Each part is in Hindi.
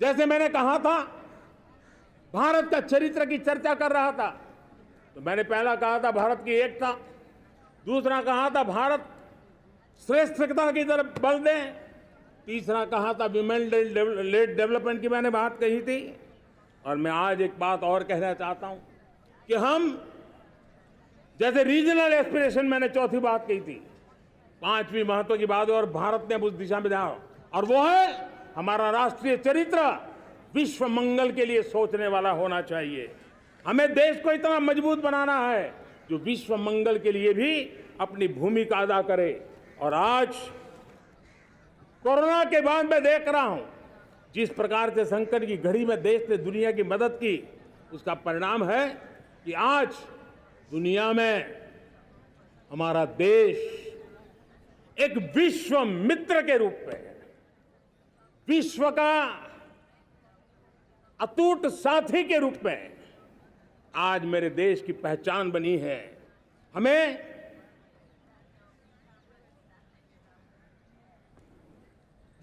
जैसे मैंने कहा था, भारत का चरित्र की चर्चा कर रहा था, तो मैंने पहला कहा था भारत की एकता, दूसरा कहा था भारत श्रेष्ठता की तरफ बल दें, तीसरा कहा था विमेन लेड डेवलपमेंट की मैंने बात कही थी। और मैं आज एक बात और कहना चाहता हूं कि हम जैसे रीजनल एस्पिरेशन मैंने चौथी बात कही थी, पांचवी महत्व की बात और भारत ने उस दिशा में जाओ, और वो है हमारा राष्ट्रीय चरित्र विश्व मंगल के लिए सोचने वाला होना चाहिए। हमें देश को इतना मजबूत बनाना है जो विश्व मंगल के लिए भी अपनी भूमिका अदा करे। और आज कोरोना के बाद मैं देख रहा हूं जिस प्रकार से संकट की घड़ी में देश ने दुनिया की मदद की, उसका परिणाम है कि आज दुनिया में हमारा देश एक विश्व मित्र के रूप में, विश्व का अटूट साथी के रूप में आज मेरे देश की पहचान बनी है। हमें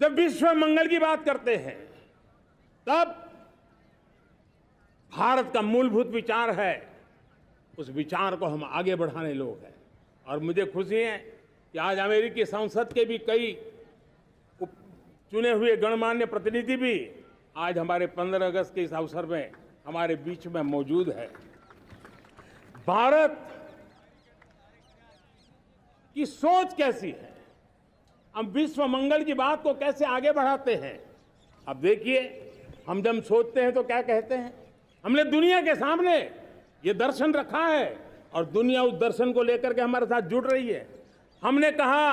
जब विश्व मंगल की बात करते हैं तब भारत का मूलभूत विचार है, उस विचार को हम आगे बढ़ाने लोग हैं। और मुझे खुशी है कि आज अमेरिकी संसद के भी कई चुने हुए गणमान्य प्रतिनिधि भी आज हमारे 15 अगस्त के इस अवसर में हमारे बीच में मौजूद है। भारत की सोच कैसी है, हम विश्व मंगल की बात को कैसे आगे बढ़ाते हैं। अब देखिए, हम जब सोचते हैं तो क्या कहते हैं, हमने दुनिया के सामने ये दर्शन रखा है और दुनिया उस दर्शन को लेकर के हमारे साथ जुड़ रही है। हमने कहा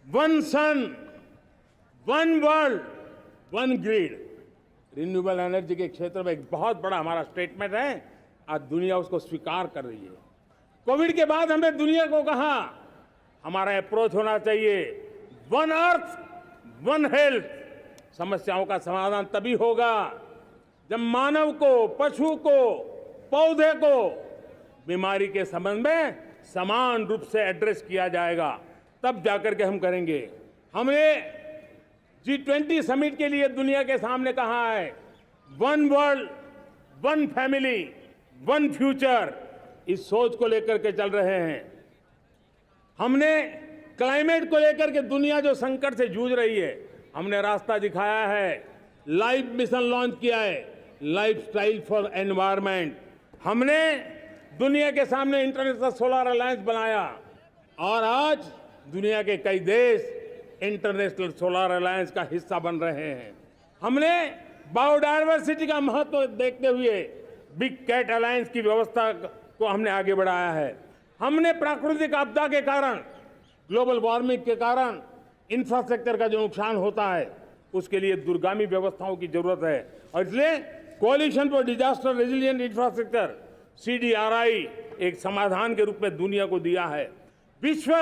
one sun, one world, one grid. Renewable energy के क्षेत्र में एक बहुत बड़ा हमारा स्टेटमेंट है, आज दुनिया उसको स्वीकार कर रही है। कोविड के बाद हमने दुनिया को कहा हमारा अप्रोच होना चाहिए वन अर्थ, वन हेल्थ। समस्याओं का समाधान तभी होगा जब मानव को, पशु को, पौधे को बीमारी के संबंध में समान रूप से एड्रेस किया जाएगा, तब जाकर के हम करेंगे। हमने G20 समिट के लिए दुनिया के सामने कहा है one world, one family, one future. इस सोच को लेकर के चल रहे हैं। हमने क्लाइमेट को लेकर के दुनिया जो संकट से जूझ रही है, हमने रास्ता दिखाया है, लाइफ मिशन लॉन्च किया है, लाइफस्टाइल फॉर एनवायरनमेंट। हमने दुनिया के सामने इंटरनेशनल सोलर अलायंस बनाया और आज दुनिया के कई देश इंटरनेशनल सोलर अलायंस का हिस्सा बन रहे हैं। हमने बायोडायवर्सिटी का महत्व देखते हुए बिग कैट अलायंस की व्यवस्था को हमने आगे बढ़ाया है। हमने प्राकृतिक आपदा के कारण, ग्लोबल वार्मिंग के कारण इंफ्रास्ट्रक्चर का जो नुकसान होता है, उसके लिए दूरगामी व्यवस्थाओं की जरूरत है और इसलिए coalition for disaster resilient infrastructure CDRI एक समाधान के रूप में दुनिया को दिया है। विश्व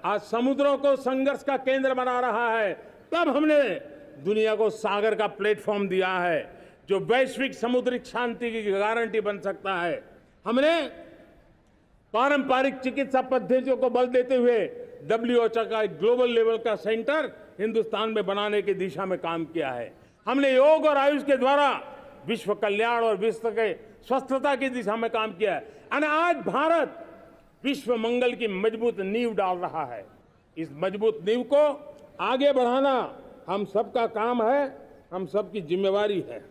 आज समुद्रों को संघर्ष का केंद्र बना रहा है, तब हमने दुनिया को सागर का प्लेटफॉर्म दिया है जो वैश्विक समुद्री शांति की गारंटी बन सकता है। हमने पारंपरिक चिकित्सा पद्धतियों को बल देते हुए WHO का ग्लोबल लेवल का सेंटर हिंदुस्तान में बनाने की दिशा में काम किया है। हमने योग और आयुष के द्वारा विश्व कल्याण और विश्व के स्वस्थता की दिशा में काम किया है और आज भारत विश्व मंगल की मजबूत नींव डाल रहा है। इस मजबूत नींव को आगे बढ़ाना हम सबका काम है, हम सबकी जिम्मेवारी है।